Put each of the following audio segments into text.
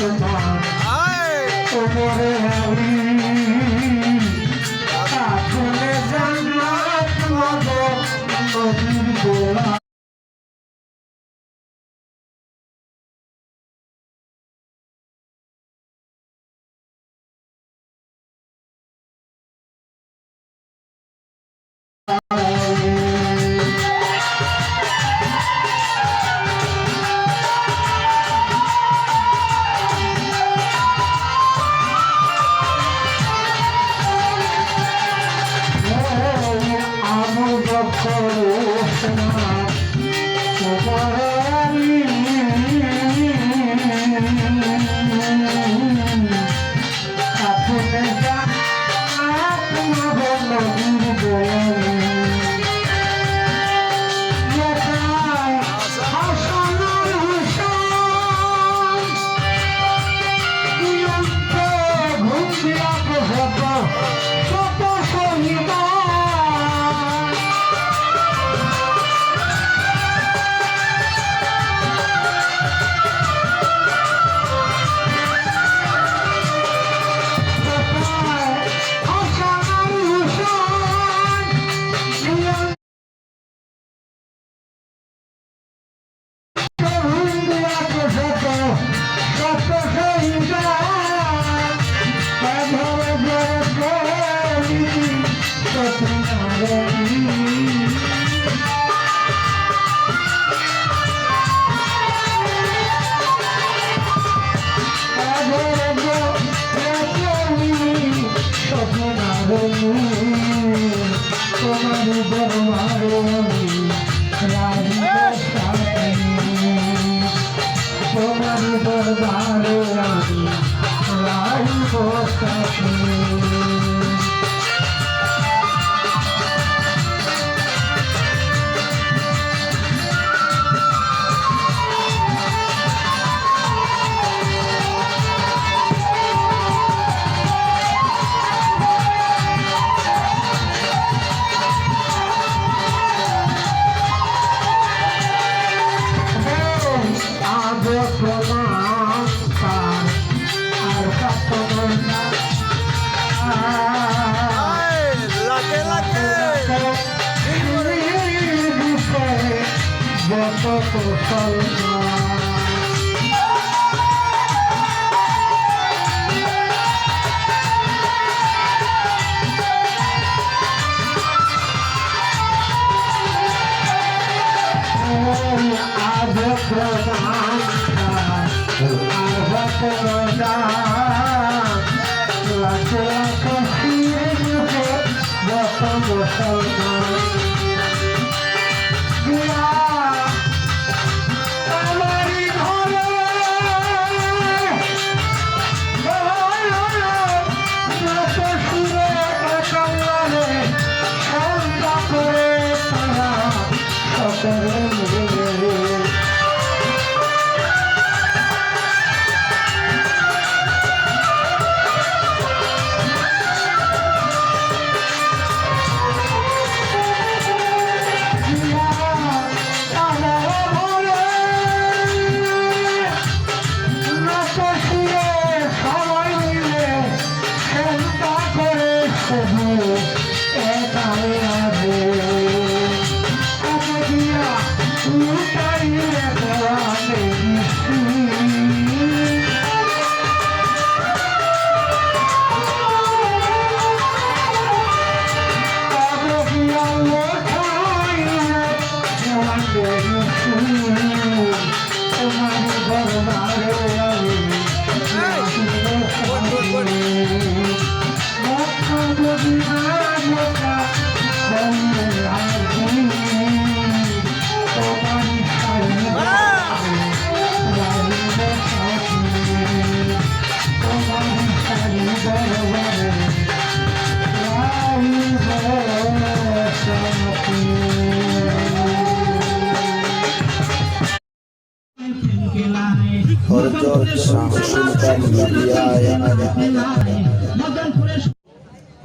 তোমার ওমরে হরি আপনে জান্নাত পাবো নবীর গোলা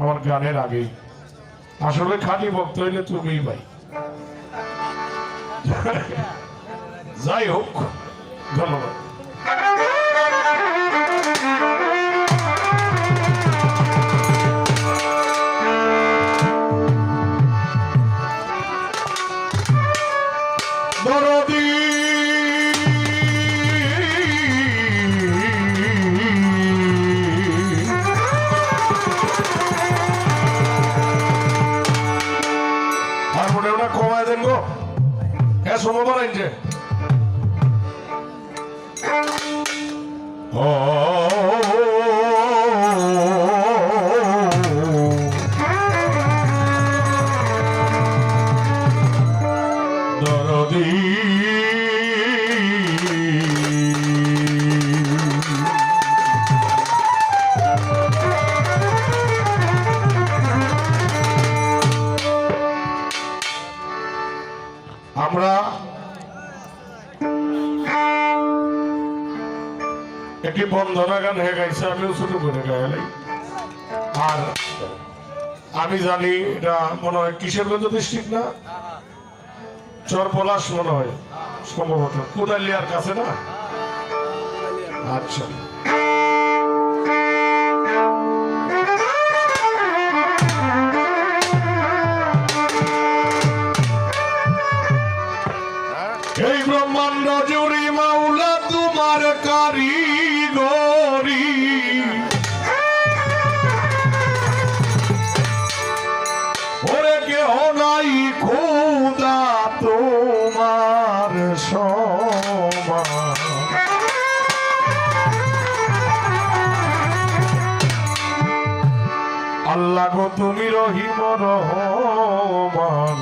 আমার গানের আগে আসলে খালি বলতে হইলে তুমি ভাই যাই হোক ধন্যবাদ। সমবার আইছে ও দরদি আমরা একটি বন্ধনা গান হয়ে গাইছে আমিও শুরু করে গাইলাই আর আমি জানি এটা মনে হয় কিশোরগঞ্জ ডিস্ট্রিক্ট না চরপলাশ মনে হয় সম্ভবত কুদালিয়ার কাছে না আচ্ছা এই ব্রহ্মাণ্ড জুড়ি মাওলা তোমার কারিগরি ওরে কেহ নাই খোদা তোমার সমান আল্লাহ গো তুমি রহিম রহমান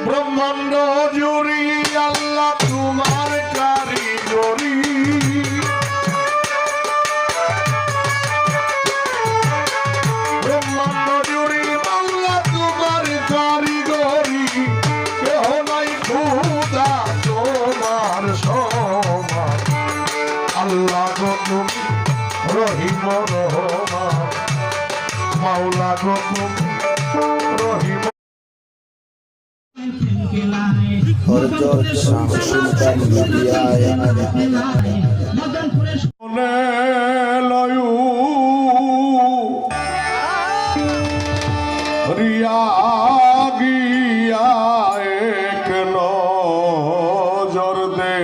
ব্রহ্মাণ্ড জুড়ি আল্লাহ তোমার কারিগরি ব্রহ্মাণ্ড জুড়ি আল্লাহ তোমার কারিগরি কেহ নাই খোদা তোমার সমান আল্লাহ গো তুমি রহিম রহমান মাওলা গো তুমি রহিম লয়ু রিয়া গিয়া এক নজর দে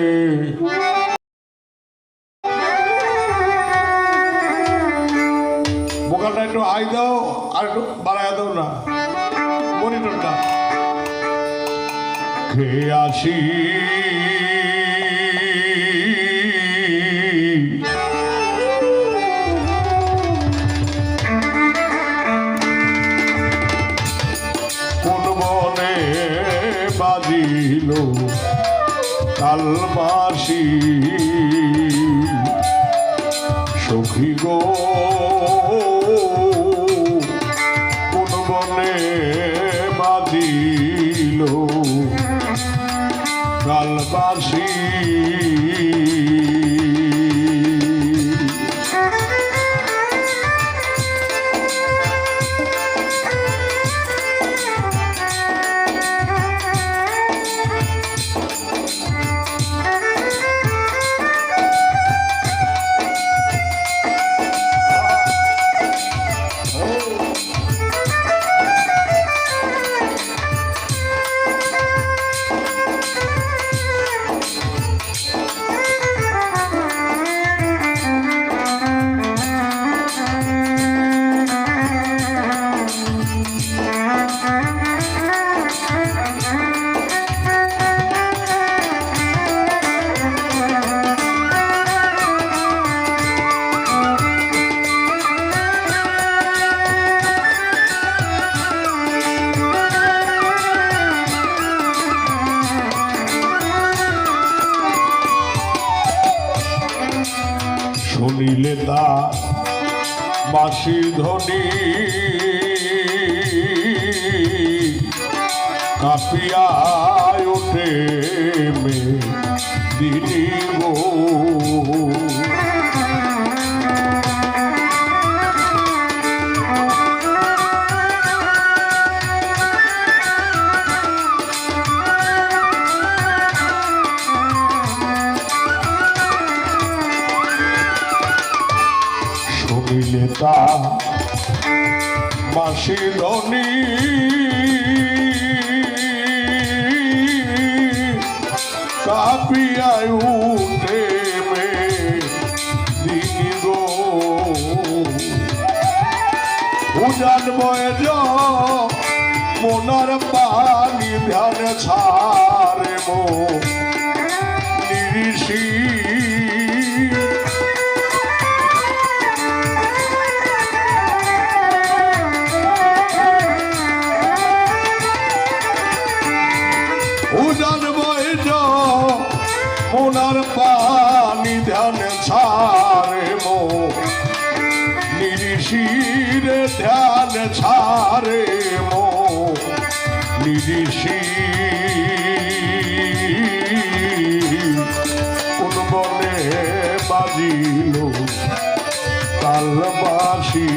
বোকালটা একটু হাই দাও আর একটু বাড়ায় দাও না মনিটরটা খেয়ে আসি কোন বনে বাজিল কালবাসি সখী গো কোন বনে বাজিল কালবাসি শুনিলে তা বাঁশি ধ্বনি কাঁপিয়া ওঠে মে দিদি গো শুনিলে তা বাঁশি ধ্বনি কাঁপিয়ায় উঠে মে দিদি গো জানবো মোনার পানি ধ্যান ছাড়ে মো নিরিষি জানবো মোনার পানি ধ্যান ছাড়ে মো নিরিষির ধ্যান ছাড়ে মো নিরিষি কোন বনে বাজিল কালবাসী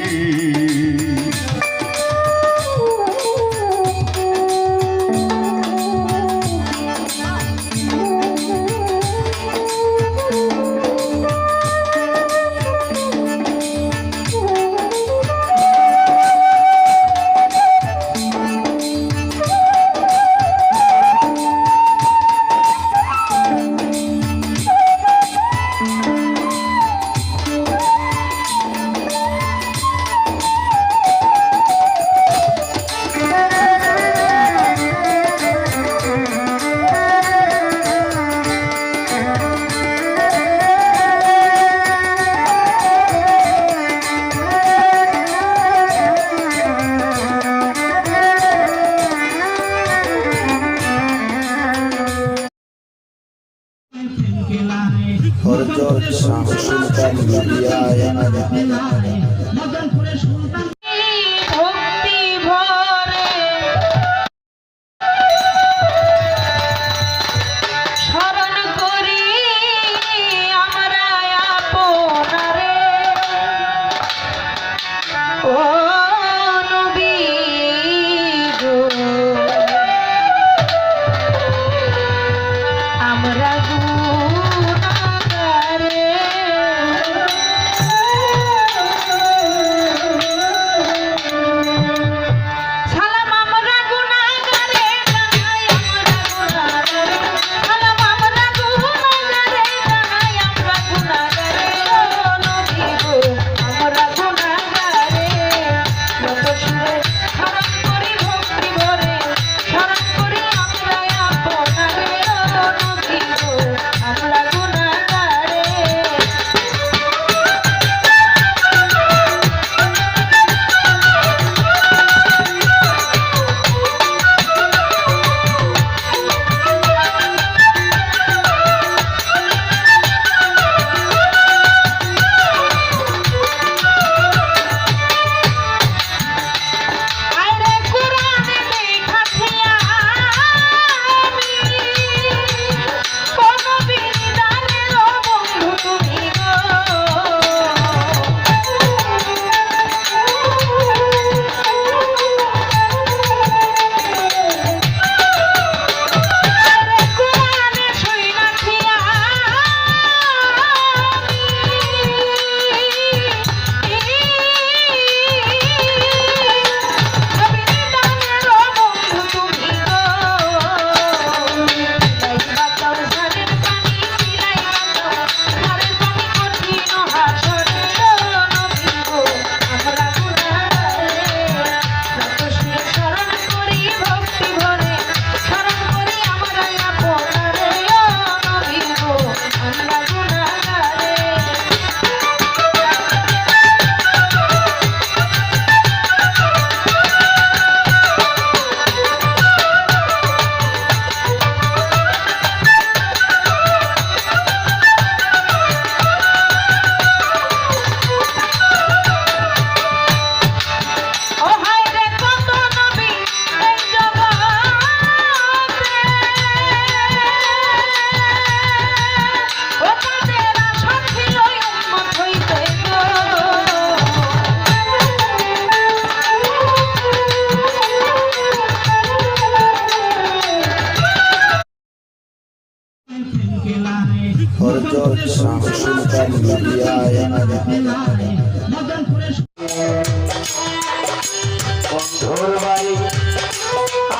বন্ধুর বাড়ি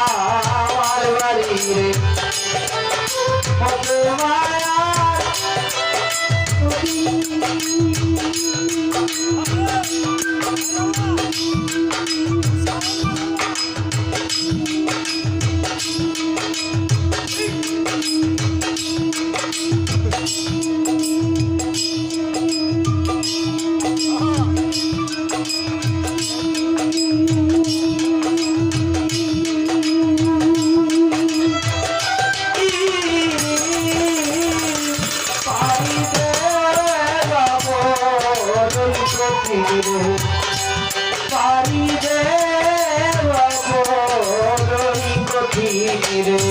আমার বাড়ি রে কত মায়া তুমি কঠিন পারি দেওয়া বড়ই কঠিন রে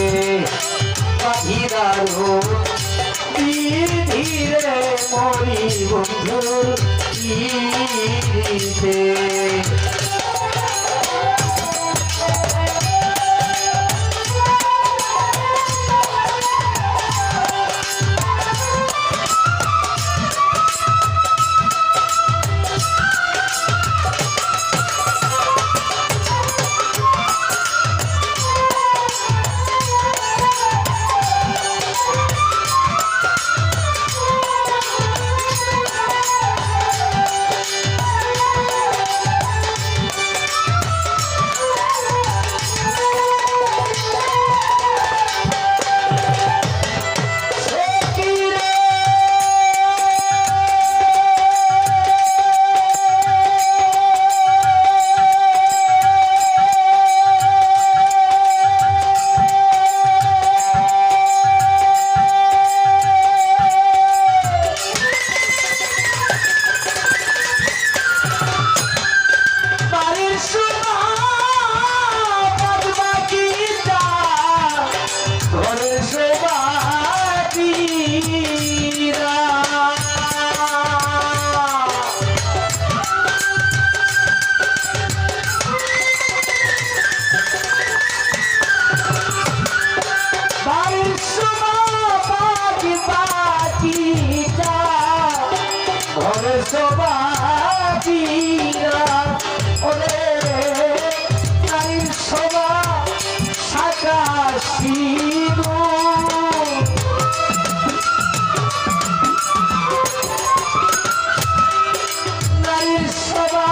বাহিরারো ধীরে মরি বন্ধুর পিড়িতে সবাইরা ওরে নারীর সভা সাকাশি নারীর সভা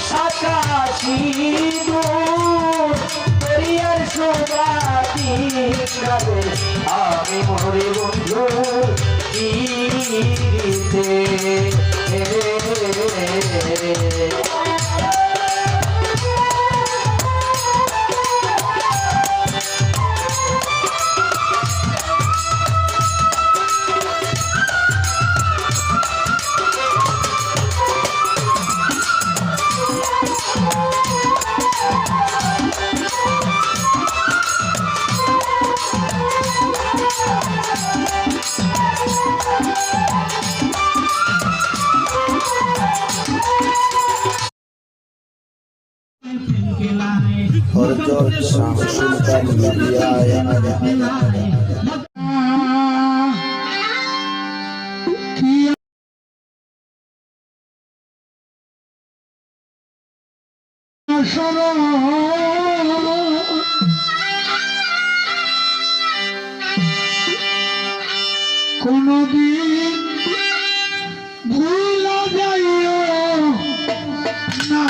সাকাশি দরিয়ার শোভা আমি মরে বন্ধু পিড়িতে और जो सुल्तान लिया কোনদিন ভুলা যাইও না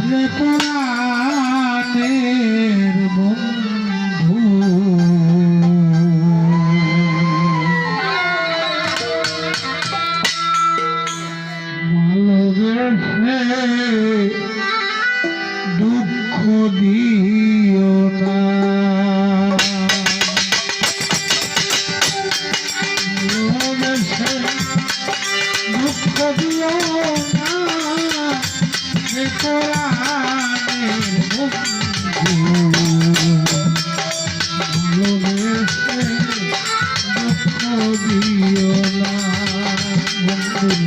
রে প্রাণের বন্ধু ভালোবেসে দুঃখ দিও না ভালোবেসে দুঃখ দিও না রে প্রাণের বন্ধু ভালোবেসে দুঃখ দিও না বন্ধু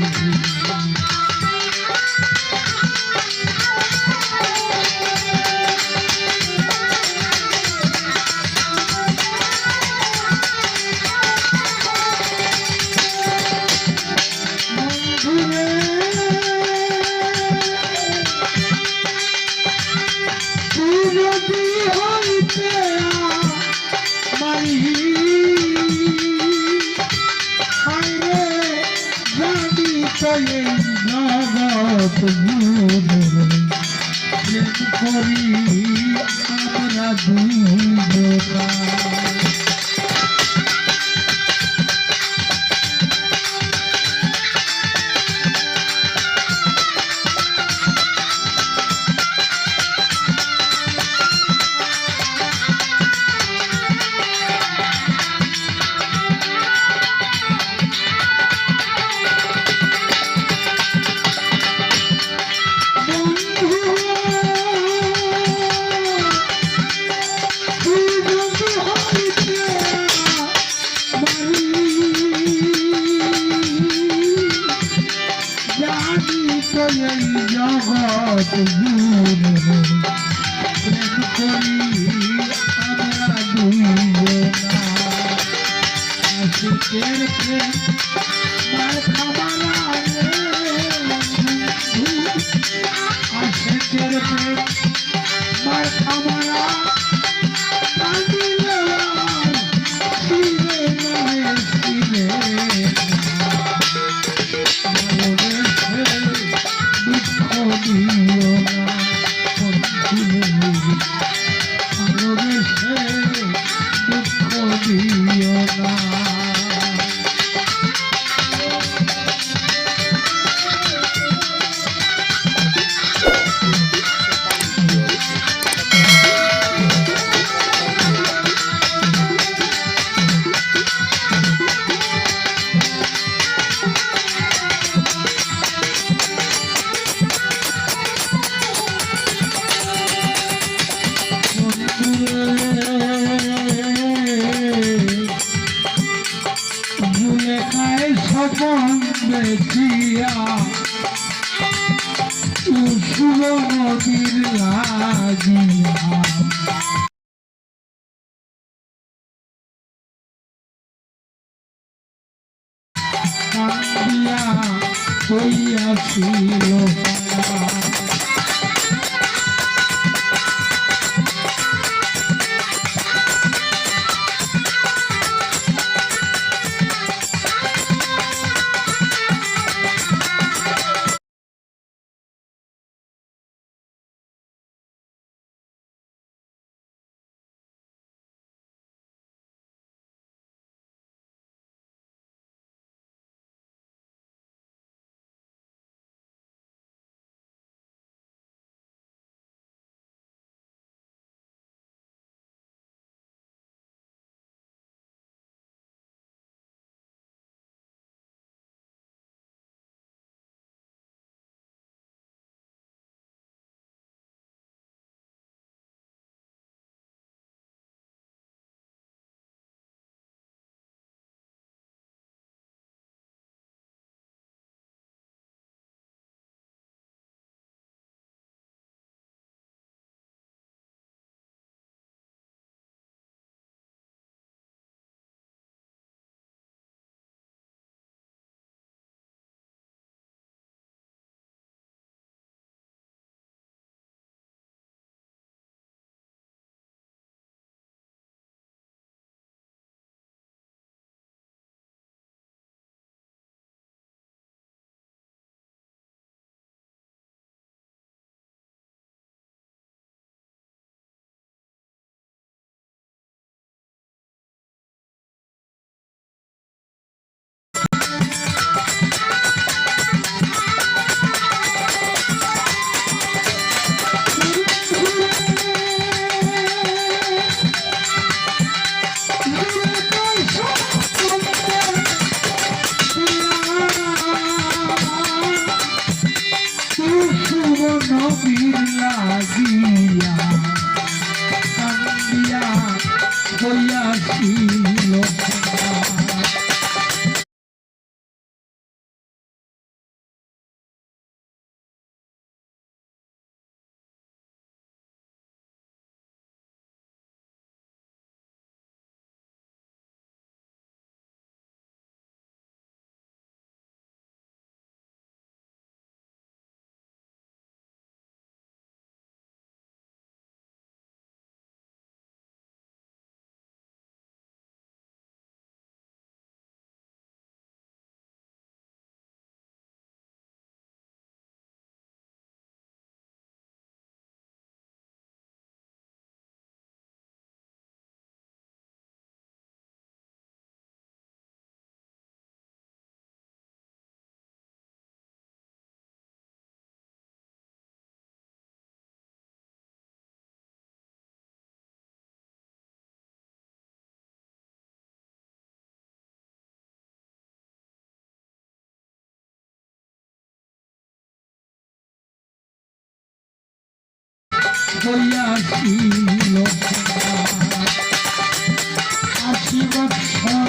জগৎ করি আমরা দুই জোড়া জানি তো এই জগৎ জুড়ে প্রেম করি আমরা দুইজনা আশিকের প্রেম মার খামারা আশিকের প্রেম মার খামারা দেখিয়া শুভ নদীর লাগিয়া কান্দিয়া হইয়াছিল নবীর লাগিয়া কান্দিয়া হইয়াছিল হইয়াছিল ৮০ বৎসর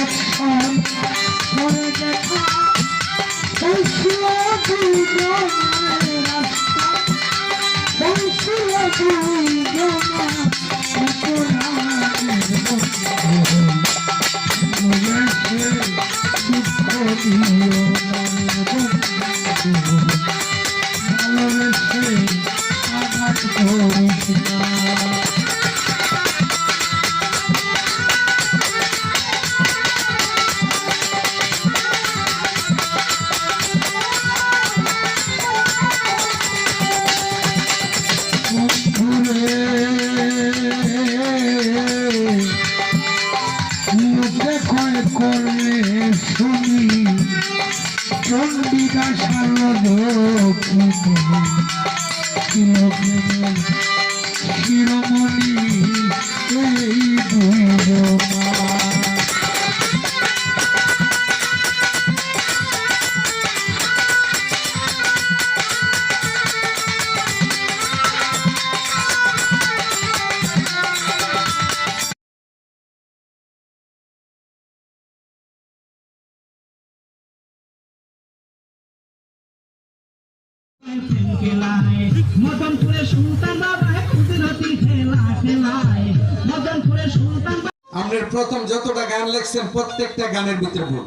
দর্শন করে দেখা বংশীয় দুইজনের রাস্তা বংশীয় দুইজনা অপরাধের বন্ধু দুঃখ দিও ভালোবেসে আঘাত করিস না করলে শুনি চন্ডিকা শিরোমণি এই দুই মদনপুরে সুলতান বাবা কুদরতি খেলা খেলায় মদনপুরে সুলতান। আপনার প্রথম যতটা গান লেখছেন প্রত্যেকটা গানের ভিতরে ভুল,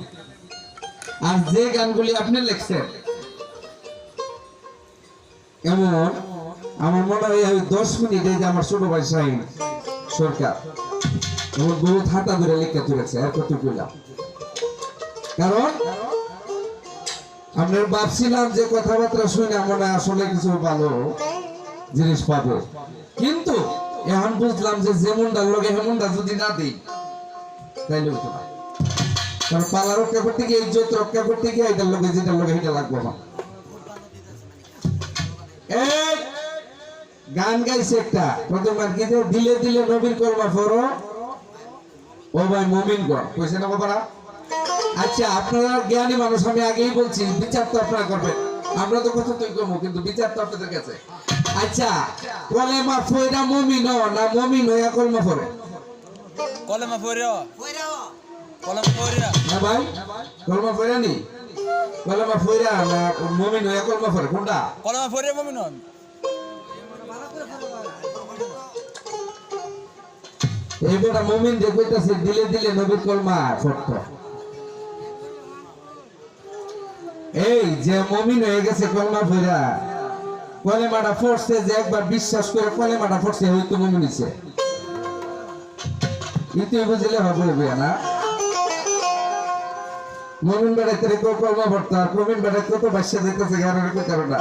আর যে গানগুলি আপনি লেখছেন এমন আমার মনে হয় 10 মিনিটে যে আমার ছোট ভাই শাহিন সরকার এমন বহুত হাতা ধরে লেখা তুলেছে আর কত কইলাম। কারণ আপনার ভাবছিলাম যে কথাবার্তা শুনে মনে আসলে কিছু ভালো জিনিস পাবো, কিন্তু এখন বুঝলাম যে যেমনটার লগে হেমনটা যদি না দিই তাইলে হতো না। কারণ পালা রক্ষা করতে গিয়ে ইজ্জত রক্ষা করতে গিয়ে এটার লগে যেটার লগে এটা লাগবো না। এই গান গাইছে একটা প্রথম গান কি যে দিলে দিলে নবীর কলমা পড়ো ও ভাই মুমিন গণ কইছে না বাবারা। আচ্ছা আপনারা জ্ঞানী মানুষ, আমি আগেই বলছি বিচার তো আপনারা করবেন, আমরা তো কথা তুই করবো কিন্তু বিচার তো আপনাদের কাছে। আচ্ছা কলেমা ফয়রা মুমিন না মুমিন হইয়া কলমা পড়ে? কলেমা ফয়রা কলেমা ফয়রা না ভাই, কলমা ফয়রা নি কলেমা ফয়রা না মুমিন হইয়া কলমা পড়ে কোনটা? কলেমা ফয়রা মুমিন হন। এই বেটা মুমিন যে কইতাছে দিলে দিলে নবীর কলমা পড়তো, এই যে মুমিন হয়ে গেছে কলমা পড়া কলেমাটা পড়ছে, যে একবার বিশ্বাস করে কলেমাটা পড়ছে হয়তো মুমিন হইছে। ইতি বুঝলে হবে না? মুমিন বেটা তেরে কলমা পড়তো আর মুমিন বেটা কত বাসা দিতেছে গানের কই কারণটা।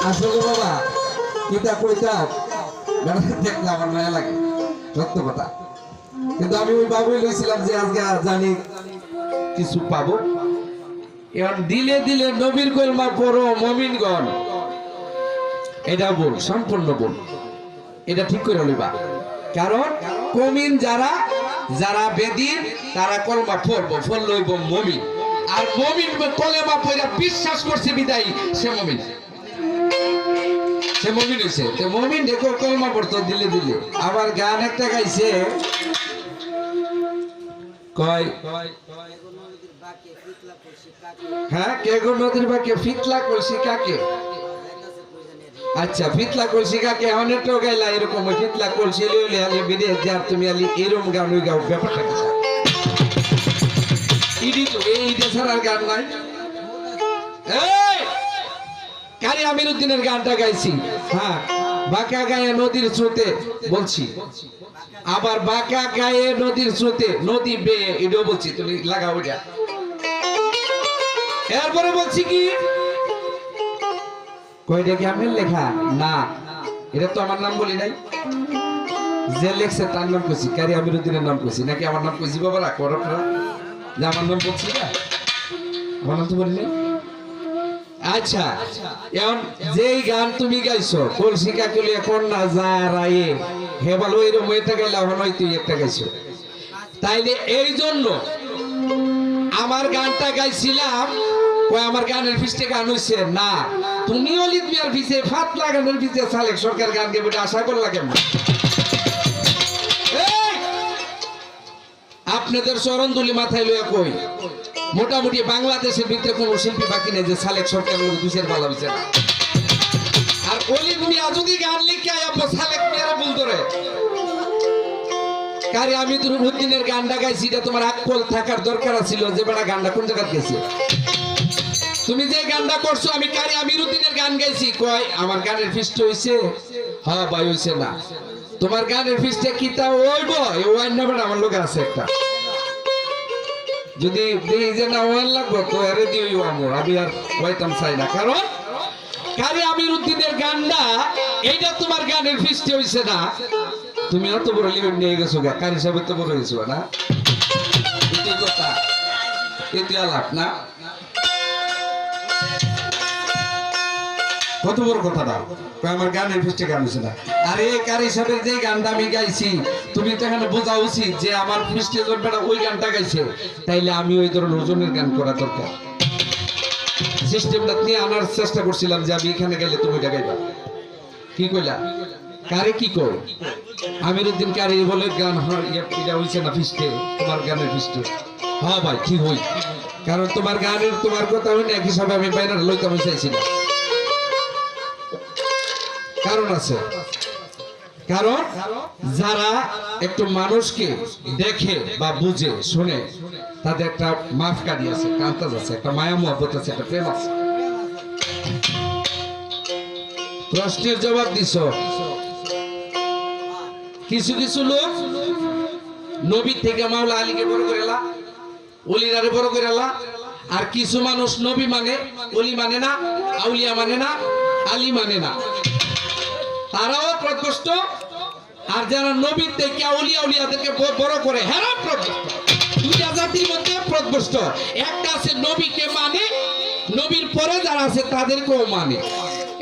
আসলে বাবা কিতা কইতাম দেখলে আমার মায়া লাগে, সত্য কথা। কিন্তু আমি ওই বাবুই লইছিলাম যে আজকে জানি কিছু পাবো। এখন দিলে দিলে নবীর কলমা পড়ো মুমিনগণ, এটা বল সম্পূর্ণ বল, এটা ঠিক করে লইবা। কারণ মুমিন যারা যারা বেদিন তারা কলমা পড়বো, ফল লইব মুমিন, আর মুমিন কলমা পড়া বিশ্বাস করছে বিদায় সে মুমিন, সে মুমিন হইছে। তো মুমিন দেখো কলমা পড়তো দিলে দিলে। আবার গান একটা গাইছে কয় হ্যাঁ কে গো নদীর বাকে ফিতলা কলসি কাকে। আচ্ছা ফিতলা কলসি কাকে অনেকটাও গাইলা এরকম, ফিতলা কলসি লইলে আলি বিদেশ যার তুমি আলি এরকম গান ওই গাও, ব্যাপারটা কি ইডি তো এই দেশের গান নাই। এই কারি আমিরউদ্দিনের গানটা গাইছি, হ্যাঁ বাঁকা গায়ে নদীর স্রোতে বলছি, আবার বাঁকা গায়ে নদীর স্রোতে নদী বেয়ে এটাও বলছি, তুমি লাগাও এটা। এরপরে বলছি কি কয়টা কি আমার লেখা না, এটা তো আমার নাম বলি নাই, যে লেখছে তার নাম কইছি, কারি আমিরউদ্দিনের নাম কইছি নাকি আমার নাম কইছি বাবারা করপরা যে আমার নাম বলছি না, আমার নাম তো বলি নাই। আচ্ছা এখন যেই গান তুমি গাইছো কলসি কাকুলিয়া কন্যা যারায়ে হে বলো এরকম এটা গাইলা হনই তুই একটা গাইছো, তাইলে এই জন্য আমার গানটা গাইছিলাম কয় আমার গানের ফিসে গান হইছে না, তুমি অলিদ মিয়ার ফিসে ফাতলা গানের ফিসে সালেক সরকার গান গাইবে এটা আশা করলা কেমন? এই, আপনাদের চরণ দুলি মাথায় লইয়া কই মোটামুটি বাংলাদেশের ভিতরে কোন শিল্পী বাকি নেই যে সালেক সরকার দুশের ভালো হইছে না। আর অলিদ মিয়া যদি গান লিখে আইয়া সালেক মিয়ারে ভুল ধরে কারি আমি দুরুদ্দিনের গানটা গাইছি, এটা তোমার আকল থাকার দরকার ছিল যে বেড়া গানটা কোন জায়গা গেছে। তুমি যে গানটা করছো আমি কারি আমিরুদ্দিনের গান গাইছি, কয় আমার গানের ফিস্ট হইছে, হ্যাঁ ভাই হইছে না। তোমার গানের ফিস্টে কি তা হইব? এই ওয়াইন নাম্বার আমার লোক আছে একটা, যদি এই যে না ওয়াইন লাগবো তো আরে দিও আমর, আমি আর ওয়াইতাম চাই না। কারণ কারি আমিরুদ্দিনের গানটা এইটা তোমার গানের ফিস্টে হইছে না, তুমি অত বড় লিমিট নিয়ে গেছো গা, কারি সাহেব তো বড় গেছো না, এটাই কথা, এটি আলাপ না। কত বড় কথাটা, আমার গানের ফিস্টে গান হয়েছে না। আরে কারি সাহেবের যে গানটা আমি গাইছি তুমি তো এখানে বোঝা উচিত যে আমার ফিস্টে জন্মেটা ওই গানটা গাইছে, তাইলে আমি ওই ধরনের ওজনের গান করা দরকার। সিস্টেমটা নিয়ে আনার চেষ্টা করছিলাম যে আমি এখানে গেলে তুমি এটা গাইবা, কি কইলা? কারে কি কই? আমিরুদ্দিন কারি বলে গান এটা হইছে না ফিস্টে, তোমার গানের ফিস্টে। হ্যাঁ ভাই ঠিক হই, কারণ তোমার গানের তোমার কথা হই না এক হিসাবে আমি বাইরে লইতাম চাইছি না। কারণ আছে, কারণ যারা একটু মানুষকে দেখে বা বুঝে শুনে তাদের একটা মাফকারি আছে, কান্তাজ আছে, একটা মায়া মহব্বত আছে, একটা প্রেম আছে। প্রশ্নের জবাব দিছ। কিছু কিছু লোক নবী থেকে মাওলা আলীকে বড় করেলা, অলিরারে বড় করেলা, আর কিছু মানুষ নবী মানে অলি মানে না, আউলিয়া মানে না, আলী মানে না, তারাও প্রকৃষ্ট। আর যারা নবীর থেকে আউলিয়া উলিয়াদেরকে বড় করে হেরা প্রকৃষ্ট। দুইটা জাতির মধ্যে প্রকৃষ্ট, একটা আছে নবীকে মানে, নবীর পরে যারা আছে তাদেরকেও মানে,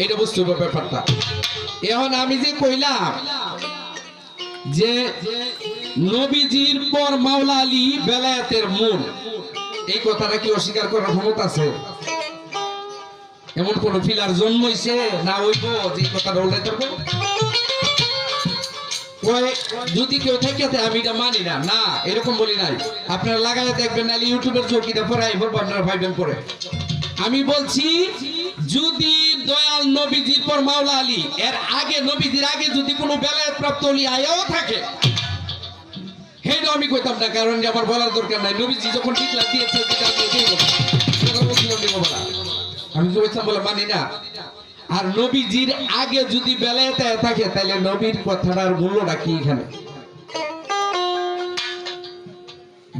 এটা বুঝতে হবে ব্যাপারটা। এখন আমি যে কইলাম যে নবীজির পর মাওলা আলী বেলায়েতের মূল, এই কথাটা কি অস্বীকার করার ক্ষমতা আছে? এমন কোন ফিলার জন্মইছে না হইব যে কথাটা উল্লেখ করবো? যদি কেউ থেকে আমি এটা মানি না, না এরকম বলি নাই। আপনারা লাগাই দেখবেন নাহলে ইউটিউবের চৌকিটা পরে আপনারা ভাইবেন পরে। আমি বলছি যদি দয়াল নবীজির পর মাওলা আলী এর আগে, নবীজির আগে যদি কোনো বেলায়েত প্রাপ্ত অলি আয়াও থাকে, হেটা আমি কইতাম না, কারণ আমার বলার দরকার নাই। নবীজি যখন টিকলা দিয়েছে আমি কইতাম বলে মানি না। আর নবীজির আগে যদি বেলায়েত থাকে তাহলে নবীর কথাটার মূল্যটা কি এখানে?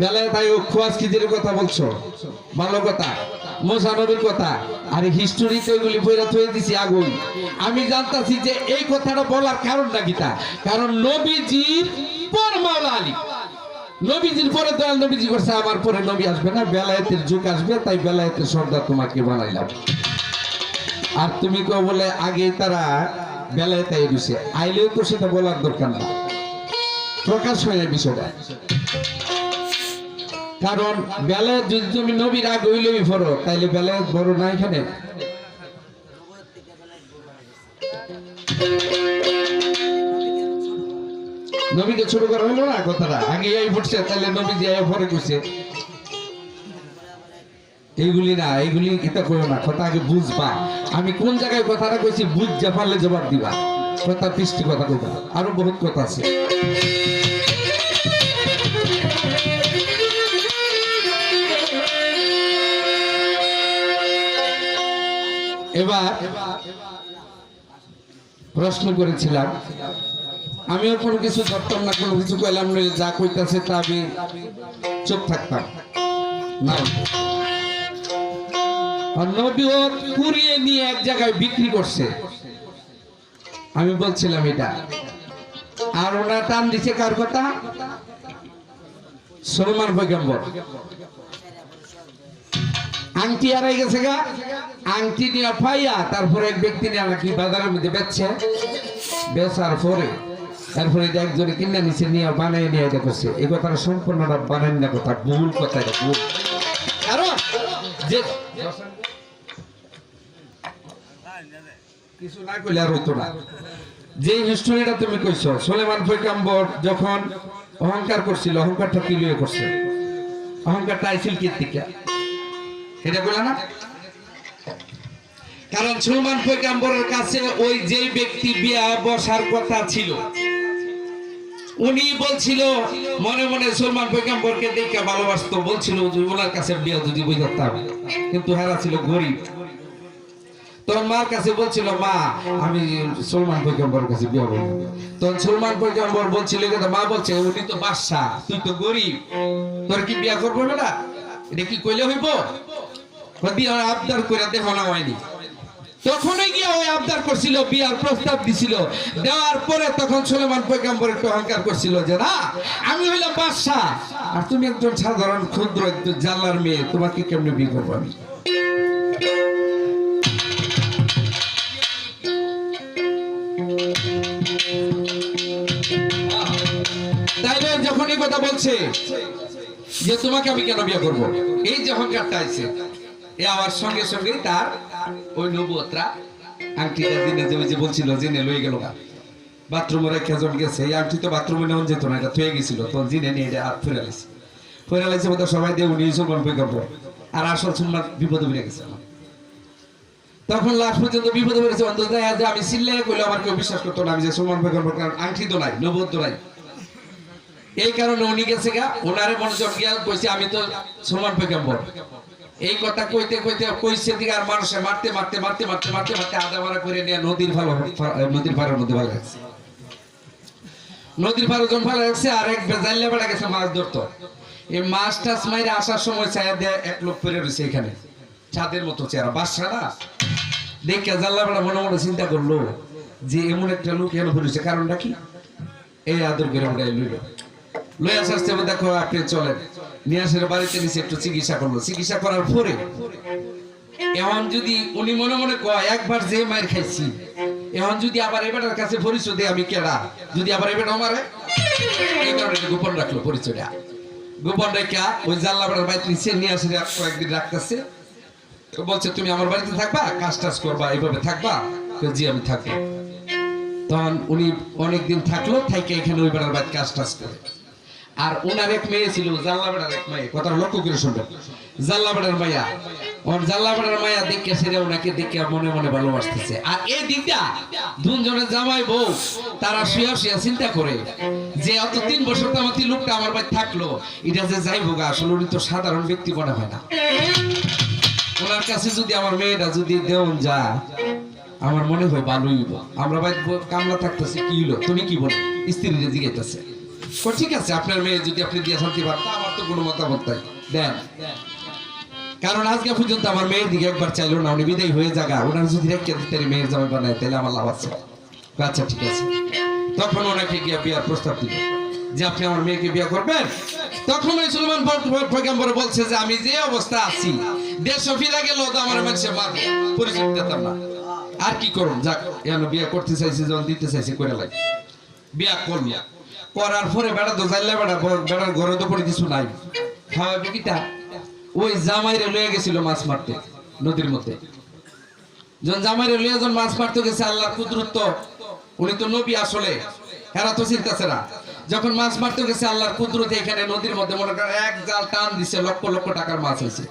বেলায়েত খোয়াজকিদের কথা বলছো, ভালো কথা, মুসা নবীর কথা, আর হিস্টোরিতে এগুলি বইরা থয়ে দিছি আগুন। আমি জানতাছি যে এই কথাটা বলার কারণটা কিটা, কারণ নবীজির পর মাওলা আলী, নবীজির পরে দয়াল নবীজি করছে, আমার পরে নবী আসবে না, বেলায়েতের যুগ আসবে, তাই বেলায়েতের সর্দার তোমাকে বানাইলাম। আর তুমি কেউ বলে আগে তারা বেলায়েত দিছে, আইলেও তো সেটা বলার দরকার না, প্রকাশ হয় না বিষয়টা। কারণ বেলায়েত যদি তুমি নবীর আগে হইলেই পড়ো তাইলে বেলায়েত বড় না এখানে। নবীকে ছোট করা হলো না কথাটা, আগে এই ফুটছে তাহলে নবী যে পরে কইছে। এইগুলি না, এইগুলি এটা করো না, কথা আগে বুঝবা। আমি কোন জায়গায় কথাটা কইছি বুঝতে পারলে জবাব দিবা, কথা পৃষ্টি কথা কইবা। আরো বহুত কথা আছে। এবার প্রশ্ন করেছিলাম, আমিও কোনো কিছু ধরতাম না, কোনো কিছু কইলাম না, যা কইতাছে তা আমি চুপ থাকতাম না। নবীও কুড়িয়ে নিয়ে এক জায়গায় বিক্রি করছে, আমি বলছিলাম এটা। আর ওরা টান দিছে কার কথা? সলমান পয়গম্বর। আংটি হারাই গেছে গা, আংটি নিয়ে পাইয়া তারপরে এক ব্যক্তি নিয়ে নাকি বাজারের মধ্যে বেচছে, বেচার পরে তারপরে একজনে কিনে নিচে নিয়ে বানাই নিয়ে এটা করছে। এই কথাটা সম্পূর্ণটা বানাই না, কথা ভুল কথা, এটা ভুল। কারণ যে কিছু না কইলে আর হইতো না। যে হিস্টোরিটা তুমি কইছো, সুলাইমান পয়গম্বর যখন অহংকার করছিল, অহংকারটা কি লিয়ে করছে? অহংকারটা আইছিল কি থেকে? এটা বলে না? কারণ সুলাইমান পয়গম্বরের কাছে ওই যে ব্যক্তি বিয়া বসার কথা ছিল, উনি বলছিল মনে মনে সুলাইমান পয়গম্বরকে দেখে ভালোবাসতো, বলছিল যে ওনার কাছে বিয়া যদি বুঝতাম, কিন্তু হেরা ছিল গরিব। তোর মার কাছে বলছিল, মা আমি সুলাইমান পয়গম্বরের কাছে বিয়া বলবো। তখন সুলাইমান পয়গম্বর বলছিল, কিন্তু মা বলছে উনি তো বাদশা, তুই তো গরিব, তোর কি বিয়া করবো না? এটা কি কইলে হইব? বিয়া আবদার করে দেখো না হয়নি। তখনই গিয়া ওই আবদার করছিল, বিয়ার প্রস্তাব দিছিল, দেওয়ার পরে তখন সুলাইমান পয়গম্বর একটু অহংকার করছিল যে না আমি হইলাম বাদশা আর তুমি একজন সাধারণ ক্ষুদ্র একজন জাল্লার মেয়ে, তোমাকে কেমনে বিয়ে করবো আমি? তাইলে যখন এই কথা বলছে যে তোমাকে আমি কেন বিয়ে করবো, এই যে অহংকারটা আছে, এ আমার সঙ্গে সঙ্গে তার ওই নবুয়তরা আংটিটা দিনে যে বলছিল জেনে লয়ে গেল বাথরুমে রেখে জন গেছে, এই আংটি তো বাথরুমে নেওয়া যেত না, এটা থয়ে গেছিল, তখন জিনে নিয়ে এটা ফেরা লাইছে বোধহয় সবাই দিয়ে উনি সুলাইমান পয়গম্বর, আর আসল সুলাইমান বিপদে বেড়ে গেছে। তখন লাস্ট পর্যন্ত বিপদে বেড়েছে, অন্তত আমি চিল্লাই কইলে আমার কেউ বিশ্বাস করতো না আমি যে সুলাইমান পয়গম্বর, কারণ আংটি তো নাই, নবুয়ত তো নাই। এই কারণে উনি গেছে গা, ওনারে মনোযোগ গিয়া কইছে আমি তো সুলাইমান পয়গম্বর। এই কথা কইতে কইতে কইছে দিকে আর মানুষে মারতে মারতে মারতে মারতে মারতে মারতে আধা মারা করে নিয়ে নদীর পাড়ের মধ্যে ভালো লাগছে। নদীর পাড়ে যখন ভালো লাগছে, আর এক বেজাইলে বেড়া গেছে মাছ ধরতো। এই মাছ টাছ মাইরে আসার সময় ছায়া দিয়ে এক লোক পড়ে রয়েছে এখানে, ছাদের মতো চেহারা, বাদশা না। দেখে জাল্লা বেড়া মনে মনে চিন্তা করলো যে এমন একটা লোক এনে পড়েছে, কারণটা কি? এই আদর করে ওটাই লইল, লই আসার সময় দেখো আপনি চলেন নিয়ে আসে বাড়িতে নিচে একটু চিকিৎসা করলো। চিকিৎসা করার পরে এখন যদি উনি মনে মনে কয় একবার যে মায়ের খাইছি, এখন যদি আবার এবারের কাছে পরিচয় দেয় আমি কেডা, যদি আবার এবার আমারে, এই কারণে গোপন রাখলো পরিচয়টা। গোপন রেখা ওই জাল্লা বেড়ার বাড়িতে নিচে নিয়ে আসে কয়েকদিন রাখতেছে, বলছে তুমি আমার বাড়িতে থাকবা, কাজ টাজ করবা, এইভাবে থাকবা? জি আমি থাকবো। তখন উনি অনেকদিন থাকলো, থাইকে এখানে ওই বেড়ার বাড়িতে কাজ টাজ করে। আর ওনার এক মেয়ে ছিল, জাল্লা বেড়ার এক মেয়ে, কথাটা লক্ষ্য করে শুনবেন, জাল্লা বেড়ার মাইয়া। ওর জাল্লা বেড়ার মাইয়া দেখে সেটা ওনাকে দেখে মনে মনে ভালোবাসতেছে। আর এই দিকটা দুজনের জামাই বউ তারা শুয়া শুয়া চিন্তা করে যে অত 3 বছর তামাতি লোকটা আমার বাড়ি থাকলো, এটা যে যাইব গা, আসলে উনি তো সাধারণ ব্যক্তি মনে হয় না। ওনার কাছে যদি আমার মেয়েটা যদি দেওন যা, আমার মনে হয় ভালোই হইব। আমরা বাড়ি কামলা থাকতেছে, কি হলো তুমি কি বলো? স্ত্রীরে জিজ্ঞাসা, ঠিক আছে আপনার মেয়ে যদি আপনি দিয়ে শান্তি পান, আমার তো কোনো মতামত নাই, দেন। কারণ আজকে পর্যন্ত আমার মেয়ের দিকে একবার চাইলো না, উনি বিদায় হয়ে যাগা, ওনার যদি রেখে দিতে মেয়ের জামাই বানায় তাহলে আমার লাভ আছে। আচ্ছা ঠিক আছে। তখন ওনাকে গিয়ে বিয়ার প্রস্তাব দিল যে আপনি আমার মেয়েকে বিয়ে করবেন। তখন ওই সুলাইমান পয়গম্বর বলছে যে আমি যে অবস্থা আছি, দেশ ফিরে গেল তো আমার মানুষে মারবো, পরিচয় দিতাম না, আর কি করুন, যাক এখন বিয়ে করতে চাইছি, যখন দিতে চাইছি করে লাগে বিয়া করল। করার পরে বেড়া তো জানলে বেড়ার ঘরে তো পরে কিছু নাই, খাওয়াবে কিটা? ওই জামাইরে লয়ে গেছিল মাছ মারতে নদীর মধ্যে। যখন জামাইরে লয়ে যখন মাছ মারতে গেছে, আল্লাহর কুদরত, উনি তো নবী আসলে, এরা তো চিন্তাছে না। যখন মাছ মারতে গেছে আল্লাহর কুদরতে, এখানে নদীর মধ্যে মনে করেন এক জাল টান দিছে, লক্ষ লক্ষ টাকার মাছ হয়েছে।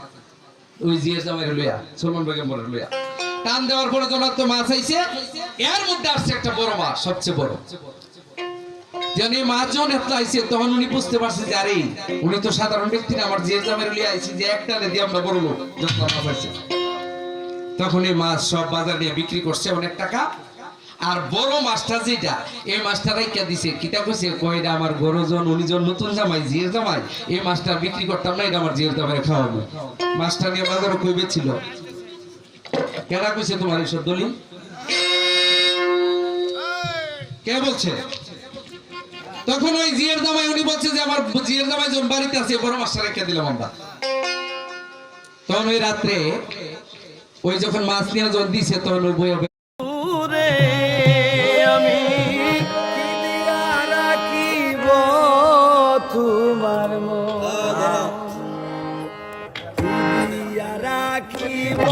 ওই জিয়া জামাইরে লইয়া, সুলাইমান পয়গম্বরের লইয়া টান দেওয়ার পরে যখন তো মাছ আইছে, এর মধ্যে আসছে একটা বড় মাছ, সবচেয়ে বড়। যখন এই মাছ যখন এতলা আইছে, তখন উনি বুঝতে পারছে যে আরে উনি তো সাধারণ ব্যক্তি না, আমার জিয়া জামাইরে লইয়া আইছে যে একটা দিয়ে আমরা বড় লোক, যত মাছ আছে। তখন এই মাছ সব বাজার নিয়ে বিক্রি করছে অনেক টাকা। আর বড় মাছটা যেটা, এই মাছটা রাইখা দিছে, কিতা কইছে, কয়টা আমার গরজন উনি জন নতুন জামাই, জিয়ের জামাই, এই মাছটা বিক্রি করতাম না, এটা আমার জিয়ের জামাই খাওয়াবো। মাছটা নিয়ে বাজারে কই বেছিল, কেনা কইছে তোমার এইসব দলিল? কে বলছে? তখন ওই জিয়ের জামাই উনি বলছে যে আমার জিয়ের জামাই যখন বাড়িতে আছে, বড় মাছটা রেখে দিলাম আমরা। তখন ওই রাত্রে ওই যখন মাছ নিয়ে যখন দিছে, তখন ওই বইয়া আমি রাখিব তোমার মন, রাখিব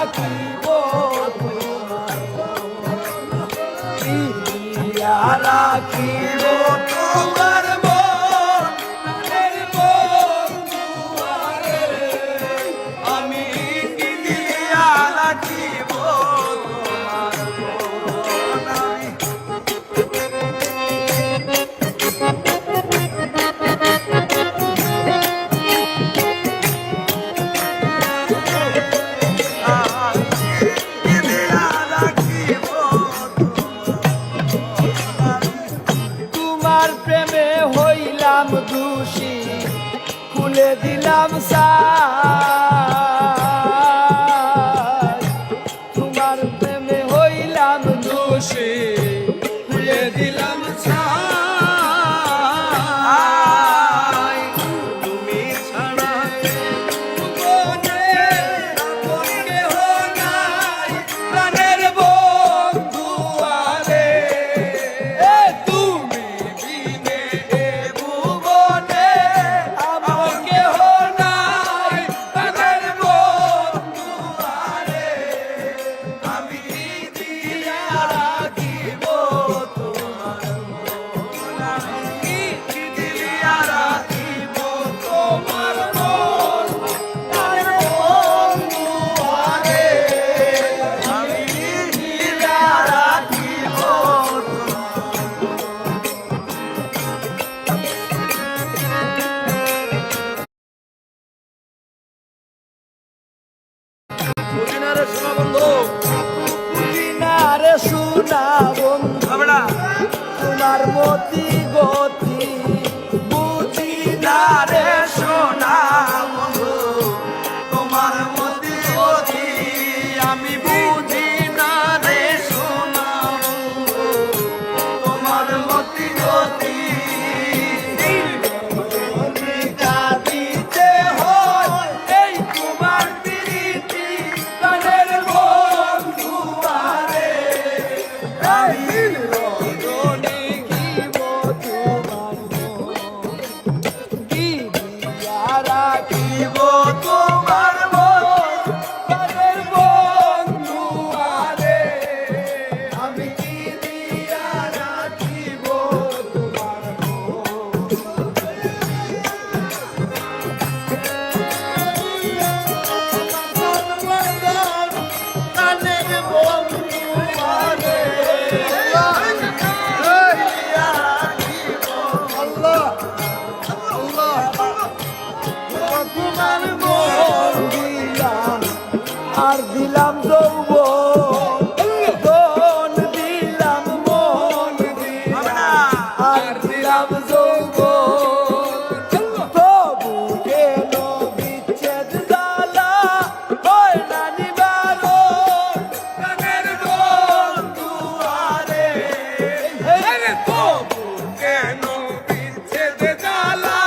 রাখিব দিয়া রাখিব তোমার আমি দিয়া রাখিব তোমার প্রেমে হইলাম দোষী খুলে দিলাম সাজ তোমার প্রেমে হইলাম দোষী খুলে দিলাম সাজ তুমি ছাড়া জীবনে আপন কেহ নাই প্রাণের বন্ধু আরে তুমি বিনে এ ভুবনে আমার কেহ নাই প্রাণের বন্ধু আরে আমি দিয়া রাখিব তোমার মন আমি দিয়া রাখিব তোমার মন প্রাণের বন্ধু আরে আমি দিয়া রাখিব পুদিনারে শোনা বন্ধু পুদিনারে শোনা বন্ধু তোমার মতি গতি পুদিনারে শোনা বন্ধু তোমার মতি গতি আমি বুঝি না রে শোনা বন্ধু তোমার মতি গতি কাঁদিতে হয় এই তোমার প্রীতি প্রাণের বন্ধু আরে আমি রজনী গিব তোমার কি দিয়া রাখিব তোমার মন প্রাণের বন্ধু আরে আমি কি দিয়া রাখিব তোমার প্রাণের বন্ধু আরে তোমার মন দিলাম আর দিলাম যৌবন দিলাম মন দিলাম আর দিলাম যৌবন তবু কেন বিচ্ছেদ জ্বালা হয় না নিবারণ প্রাণের বন্ধু আরে তবু কেন বিচ্ছেদ জ্বালা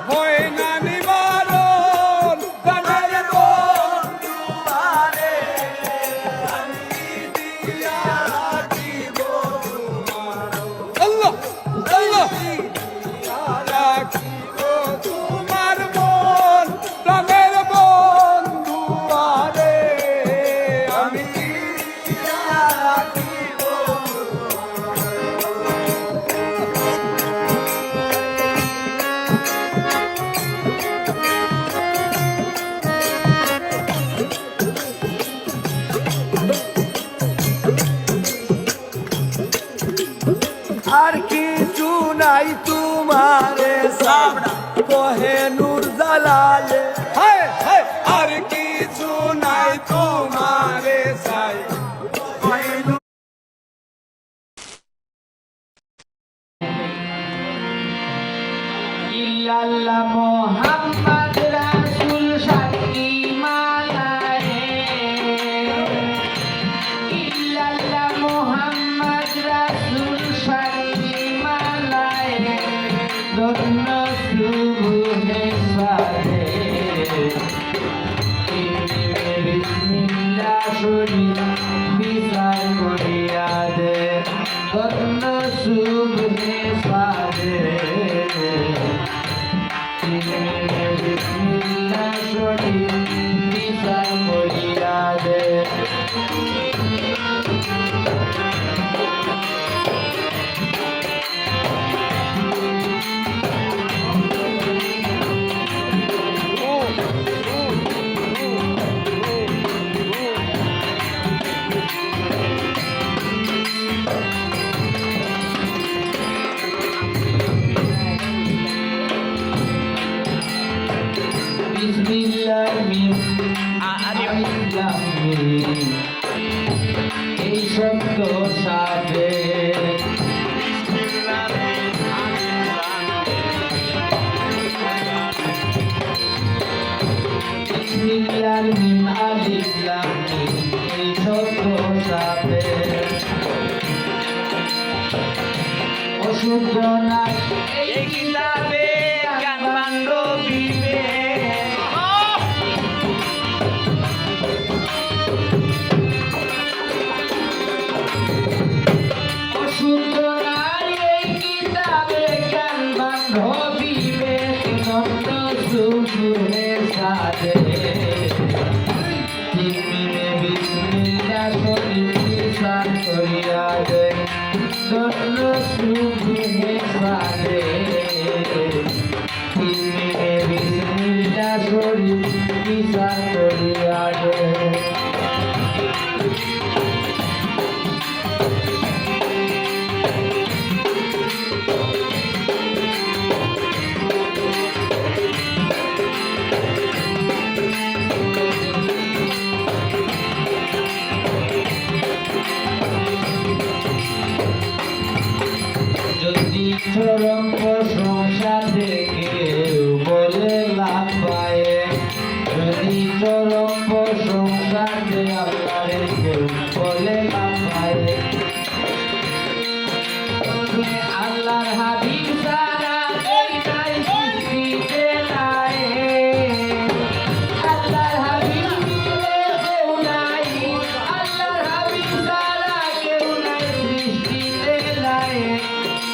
হয় না নিবারণ প্রাণের বন্ধু আরে আমি দিয়া রাখিব তোমার আল্লাহ আল্লাহ দিয়া রাখিব তোমার মন প্রাণের বন্ধু আরে আমি দিয়া রাখিব আর কিছু নাই তোমারে সাবড়া কহে নূর জালালে আর কিছু নাই তোমারে সাই কহে নূর ইল্লাল্লাহ মুহাম্মদ রাসূল সাক্ষী মালা হে ইল্লাল্লাহ মুহাম্মদ রাসূল সাক্ষী মালা হে ধন্য সুবহে সারে বিসমিল্লাহ শরীফ বিচার করিয়া দে ধন্য সুবহে সারে বিসমিল্লাহ শরীফ বিচার করিয়া দে বিসমিল্লাহ মিম আলিফ লাম মিম এই শব্দ সাথে বিসমিল্লাহ মিম আলিফ লাম মিম এই শব্দ সাথে অশুভ নাশ এই কিতাবে জ্ঞানবান্ড বিবেক অশুভ নাশ এই কিতাবে জ্ঞানবান্ড বিবেক নন্দ সুখে সাথে তিমিরে বিসমিল্লাহ শরীফ সান করিয়া দে নন্দ সুখে সাথে তিমিরে বিসমিল্লাহ শরীফ সান করিয়া দে যদি চরম প্রশংসা দেখে বলে লাভ পায় যদি চরম প্রশংসা দে আল্লাহরে কেউ বলে লাভ পায় তবে আল্লাহর হাবিব সারা এইটাই সৃষ্টিতে নাই আল্লাহর হাবিব কেউ নাই আল্লাহর হাবিব সারা কেউ নাই সৃষ্টিতে নাই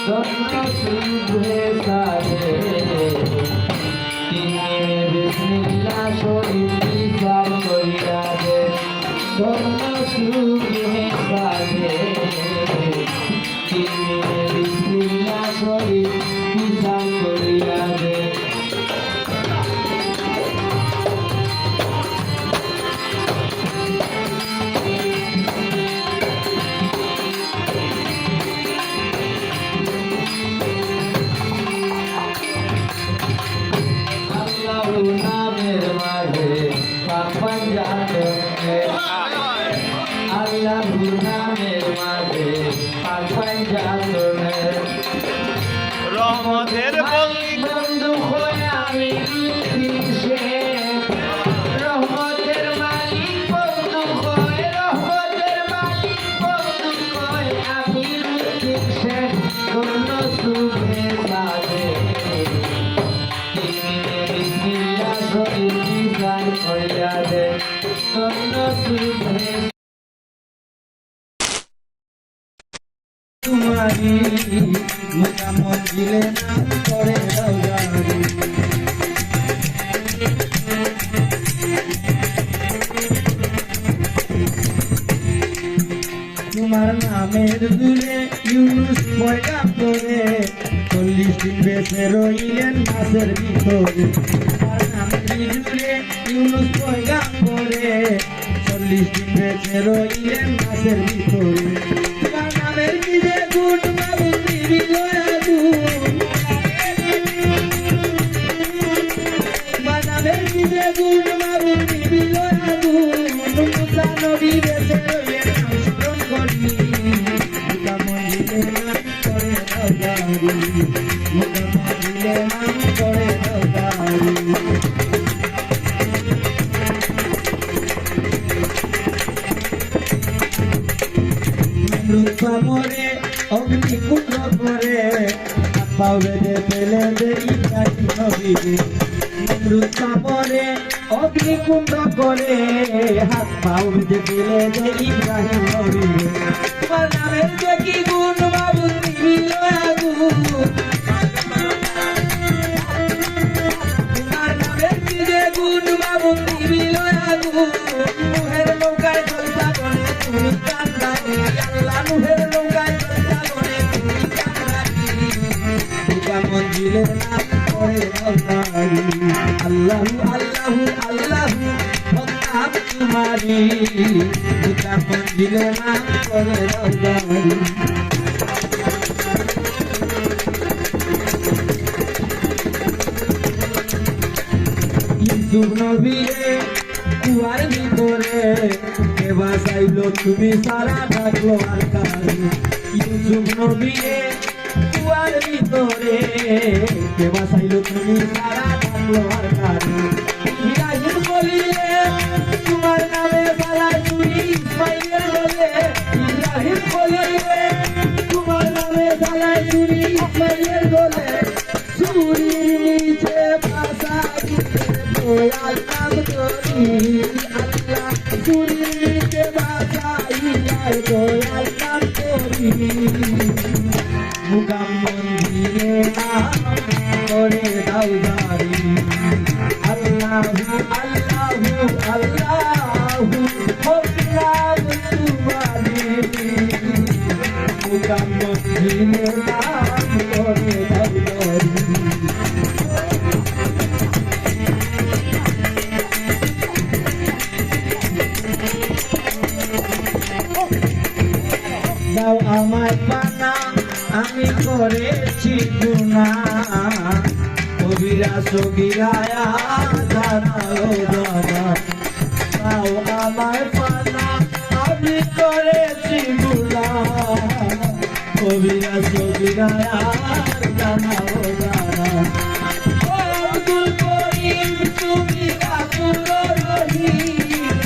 ধন্য সুখে সাথে তিমিরে বিসমিল্লাহ শরীফ সান করিয়া দে ধন্য সুখে সাথে তিমিরে বিসমিল্লাহ শরীফ সান করিয়া দে আল্লাহু নামের মাঝে পাপান জানে আল্লাহু নামের মাঝে পাপান জানে রহমতের বন্ধু হয়ে আমি সে রহমতের মালিক বন্ধু হয়ে রহমতের মালিক বন্ধু হয়ে আমি সে ধন্য সুখে সাথে তিমিরে বিসমিল্লাহ শরীফ সান করিয়া দে ধন্য সুখে তোমারি মোটা মঞ্জিলে নাম করে রওজারি তোমার নামের দূরে ইউনুস পয়গা করে 40 দিন বেঁচে রইলেন মাছের ভিতরে তোমার নামের দূরে ইউনুস পয়গা করে 40 দিন বেঁচে রইলেন মাছের ভিতরে তোমার নামের কি যে গুণ বাবু নিবিল আগুন তোমার নামের কি যে গুণ বাবু নিবিল আগুন মুসা নবী বেঁচে রইলেন স্মরণ করি মুকা মঞ্জিলে নাম করে রওজারি মুকা মঞ্জিলে নাম করে রওজারি মরে অগ্নিকুণ্ড করে পাও বেঁধে ফেলে দে ইব্রাহিম নবীরে নমরুদ মরে অগ্নিকুণ্ড করে হাত পাও বেঁধে ফেলে দে ইব্রাহিম নবীরে তোমার নামের দেখি গুণ বাবু নিবিল আগুন তোমার নামের কি যে গুণ বাবু নিবিল আগুন মুহের নৌকায় চলতা বলে তুমি কান্দানি আল্লাহ মুহের নৌকায় চলতা বলে তুমি কান্দানি মুকা মঞ্জিলে নাম করে রওজারি আল্লাহু আল্লাহু আল্লাহু নাম তোমারি মুকা মঞ্জিলে নাম করে রওজারি ইউসুফ নবীরে কুয়ার ভিতরে কে বাঁচাইলো তুমি সারা থাকলো আর কারে ইউসুফ নবীরে কুয়ার ভিতরে কে বাঁচাইলো তুমি সারা থাকলো আর কারে ইব্রাহিম বলিলে তোমার নামে সারা চুরি ইসমাইলের বলে ইব্রাহিম বলিলে তোমার নামে সারা চুরি ইসমাইলের বলে চুরির নিচে ফাঁসা দয়াল নাম করি আল্লাহ চুরির নিচে ফাঁসা দয়াল নাম করি মুকাম্মল দিনে নাম করে দাও জারি আল্লাহু আল্লাহু আল্লাহু হকরাম তুমারি মুকাম্মল দিনে নাম করে দাও জারি দাও আমায় পানা আমি করেছি গুনাহ কবিরা সগিরায়া জানাও দাদা দাও আমায় পানা আমি করেছি গুনাহ কবিরা সগিরায়া জানাও দাদা ও আব্দুল করিম তুমি আব্দুল রহিম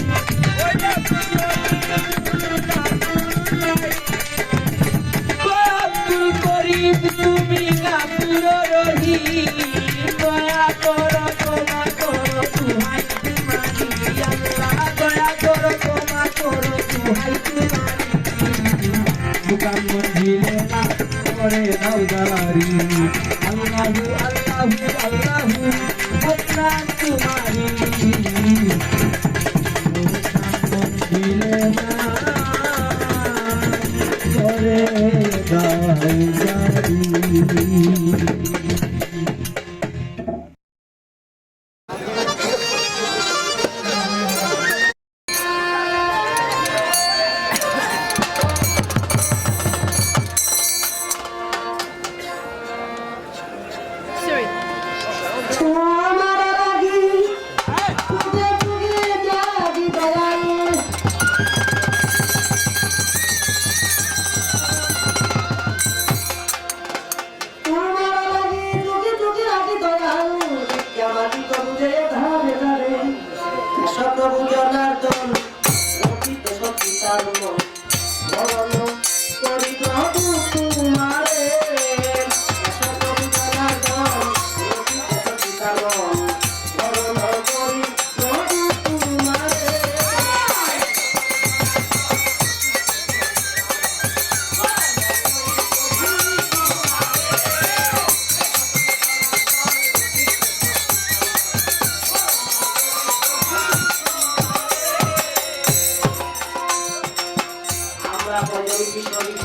আব্দুল করিম তুমি আব্দুল রহিম দয়া করো ক্ষমা করো তুহাই তোমারি আল্লাহ দয়া করো ক্ষমা করো তুহাই তোমারি মুকাম্মল দিলে না করে দাও জারি আল্লাহু আল্লাহু আল্লাহু হকরাম তোমারি মুকাম্মল দিলে না করে দাও জারি আমরা পঞ্চমী